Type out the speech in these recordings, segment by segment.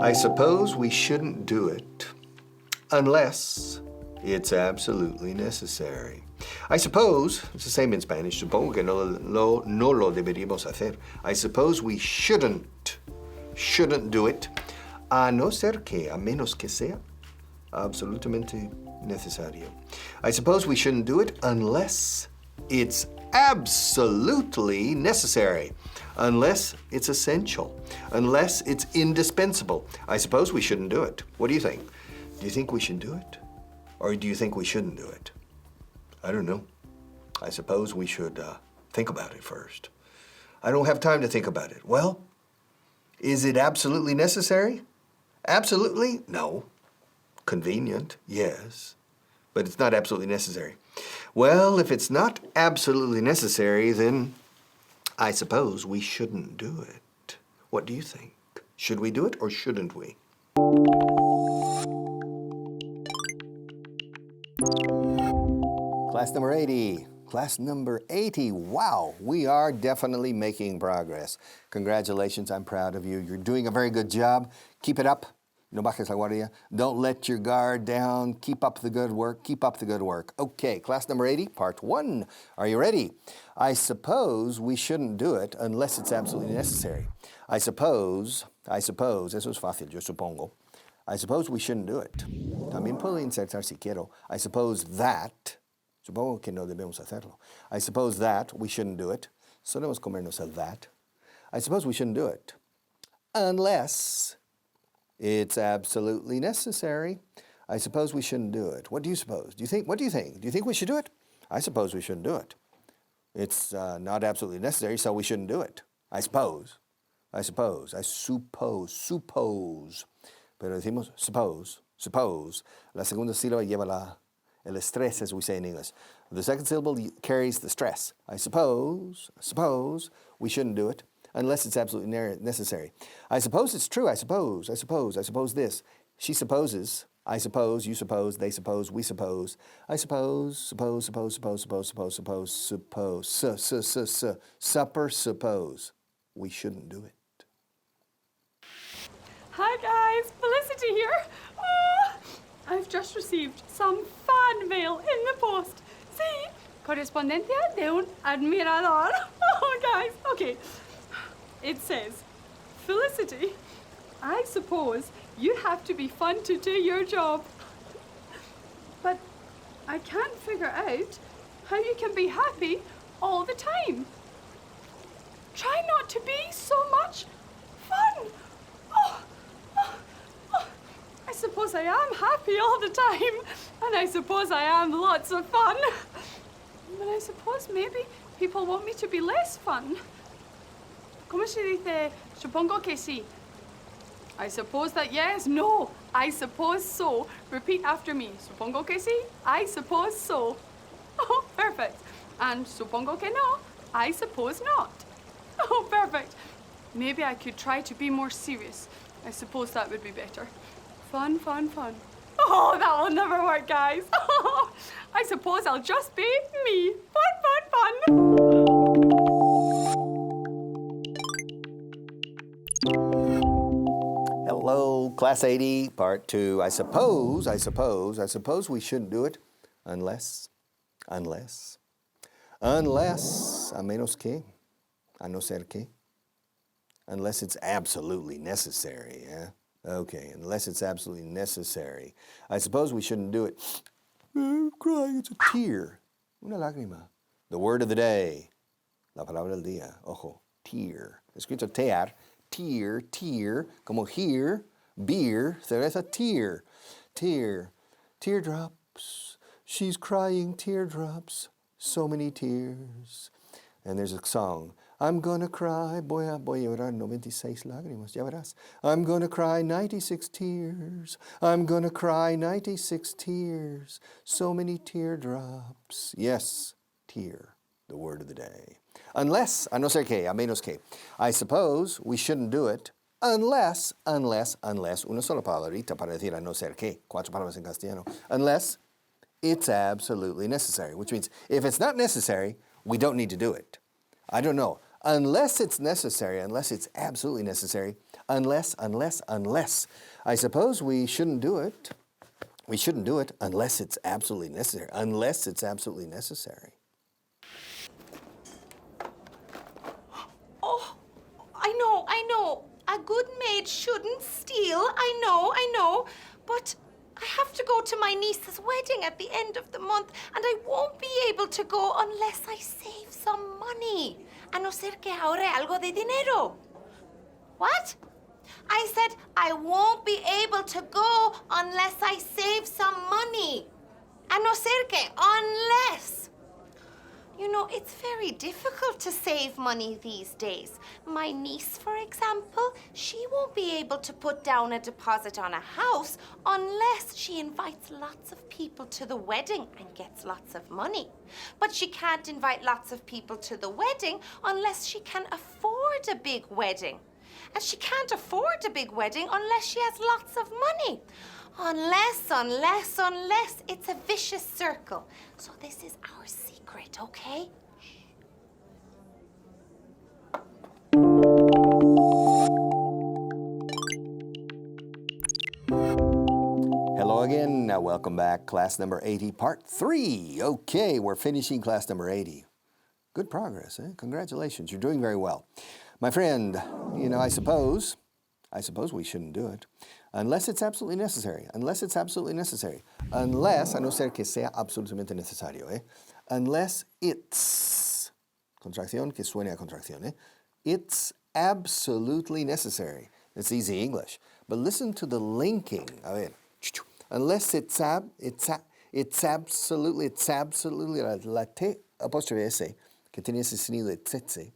I suppose we shouldn't do it unless it's absolutely necessary. I suppose, it's the same in Spanish, supongo que no lo deberíamos hacer. I suppose we shouldn't do it, a no ser que, a menos que sea absolutamente necesario. I suppose we shouldn't do it unless it's absolutely necessary, unless it's essential, unless it's indispensable. I suppose we shouldn't do it. What do you think? Do you think we should do it? Or do you think we shouldn't do it? I don't know. I suppose we should think about it first. I don't have time to think about it. Well, is it absolutely necessary? Absolutely? No. Convenient? Yes. But it's not absolutely necessary. Well, if it's not absolutely necessary, then I suppose we shouldn't do it. What do you think? Should we do it or shouldn't we? Class number 80. Class number 80. Wow, we are definitely making progress. Congratulations, I'm proud of you. You're doing a very good job. Keep it up. No bajes la guardia. Don't let your guard down. Keep up the good work. Keep up the good work. Okay, class number 80, part 1. Are you ready? I suppose we shouldn't do it unless it's absolutely necessary. I suppose, eso es fácil, yo supongo. I suppose we shouldn't do it. También puedo insertar si quiero. I suppose that, supongo que no debemos hacerlo. I suppose that we shouldn't do it. Solemos comernos el that. I suppose we shouldn't do it unless it's absolutely necessary. I suppose we shouldn't do it. What do you suppose? What do you think? Do you think we should do it? I suppose we shouldn't do it. It's not absolutely necessary, so we shouldn't do it. I suppose. Pero decimos suppose. La segunda sílaba lleva el estrés, as we say in English. The second syllable carries the stress. I suppose we shouldn't do it unless it's absolutely necessary. I suppose it's true. I suppose this. She supposes. I suppose, you suppose, they suppose, we suppose. I suppose, suppose. Supper, suppose. We shouldn't do it. Hi guys, Felicity here. Oh, I've just received some fan mail in the post. Sí, correspondencia de un admirador. Oh guys, okay. It says, Felicity, I suppose you have to be fun to do your job. But I can't figure out how you can be happy all the time. Try not to be so much fun. I suppose I am happy all the time, and I suppose I am lots of fun. But I suppose maybe people want me to be less fun. ¿Cómo se dice? Supongo que sí. I suppose that yes, no, I suppose so. Repeat after me. Supongo que sí, I suppose so. Oh, perfect. And supongo que no, I suppose not. Oh, perfect. Maybe I could try to be more serious. I suppose that would be better. Fun. Oh, that will never work, guys. Oh, I suppose I'll just be me. Fun. Hello, class 80, part 2. I suppose we shouldn't do it unless, a menos que, a no ser que, unless it's absolutely necessary, yeah? Okay, unless it's absolutely necessary. I suppose we shouldn't do it. I'm crying, it's a tear. Una lágrima. The word of the day. La palabra del día. Ojo, tear. Escrito tear. Tear. Como here, beer, cerveza, tear. Teardrops. She's crying teardrops. So many tears. And there's a song. I'm gonna cry, voy a llorar 96 lágrimas, ya verás. I'm gonna cry 96 tears. I'm gonna cry 96 tears. So many teardrops. Yes, tear, the word of the day. Unless, a no ser que, a menos que. I suppose we shouldn't do it unless, una sola palabrita para decir a no ser que, 4 palabras en castellano. Unless it's absolutely necessary, which means if it's not necessary, we don't need to do it. I don't know. Unless it's necessary, unless it's absolutely necessary, unless. I suppose we shouldn't do it. We shouldn't do it unless it's absolutely necessary. Unless it's absolutely necessary. Oh, I know. A good maid shouldn't steal. I know. But I have to go to my niece's wedding at the end of the month, and I won't be able to go unless I save some money. A no ser que ahorre algo de dinero. What? I said I won't be able to go unless I save some money. A no ser que, unless. You know, it's very difficult to save money these days. My niece, for example, she won't be able to put down a deposit on a house unless she invites lots of people to the wedding and gets lots of money. But she can't invite lots of people to the wedding unless she can afford a big wedding. And she can't afford a big wedding unless she has lots of money. Unless. It's a vicious circle. So this is our secret, okay? Hello again. Now welcome back. Class number 80, part 3. Okay, we're finishing class number 80. Good progress, eh? Congratulations. You're doing very well. My friend, you know, I suppose we shouldn't do it. Unless it's absolutely necessary. Unless it's absolutely necessary. Unless, a no ser que sea absolutamente necesario, eh? Unless it's, contracción que suene a contracción, eh? It's absolutely necessary. It's easy English. But listen to the linking. A ver. Unless it's absolutely, la T apóstrofe S, que tiene ese sonido de tsetse.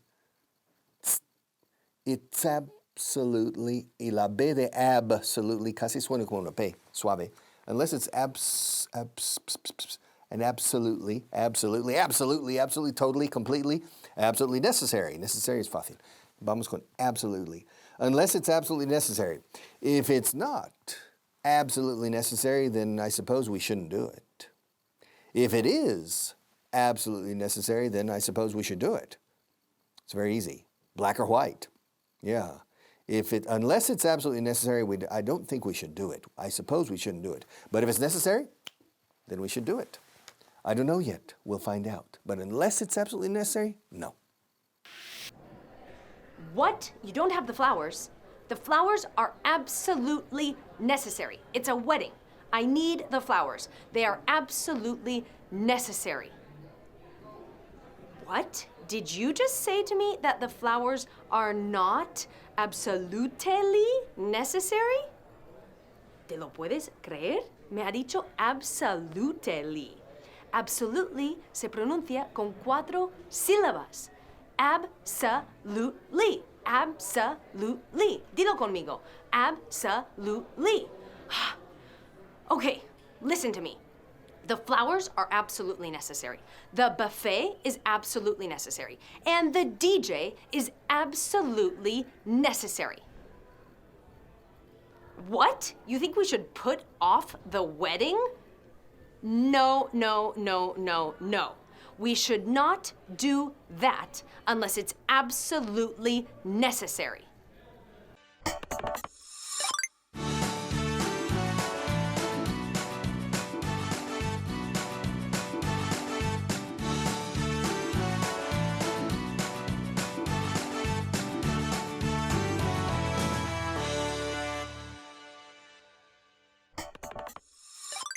It's absolutely, y la B de absolutely casi suena como una P, suave. Unless it's absolutely, totally, completely, absolutely necessary. Necessary is fácil. Vamos con absolutely. Unless it's absolutely necessary. If it's not absolutely necessary, then I suppose we shouldn't do it. If it is absolutely necessary, then I suppose we should do it. It's very easy. Black or white. Yeah. Unless it's absolutely necessary, I don't think we should do it. I suppose we shouldn't do it. But if it's necessary, then we should do it. I don't know yet. We'll find out. But unless it's absolutely necessary, no. What? You don't have the flowers? The flowers are absolutely necessary. It's a wedding. I need the flowers. They are absolutely necessary. What? Did you just say to me that the flowers are not absolutely necessary? ¿Te lo puedes creer? Me ha dicho absolutely. Absolutely se pronuncia con 4 sílabas. Absolutely. Absolutely. Dilo conmigo. Absolutely. Okay, listen to me. The flowers are absolutely necessary. The buffet is absolutely necessary. And the DJ is absolutely necessary. What? You think we should put off the wedding? No. We should not do that unless it's absolutely necessary.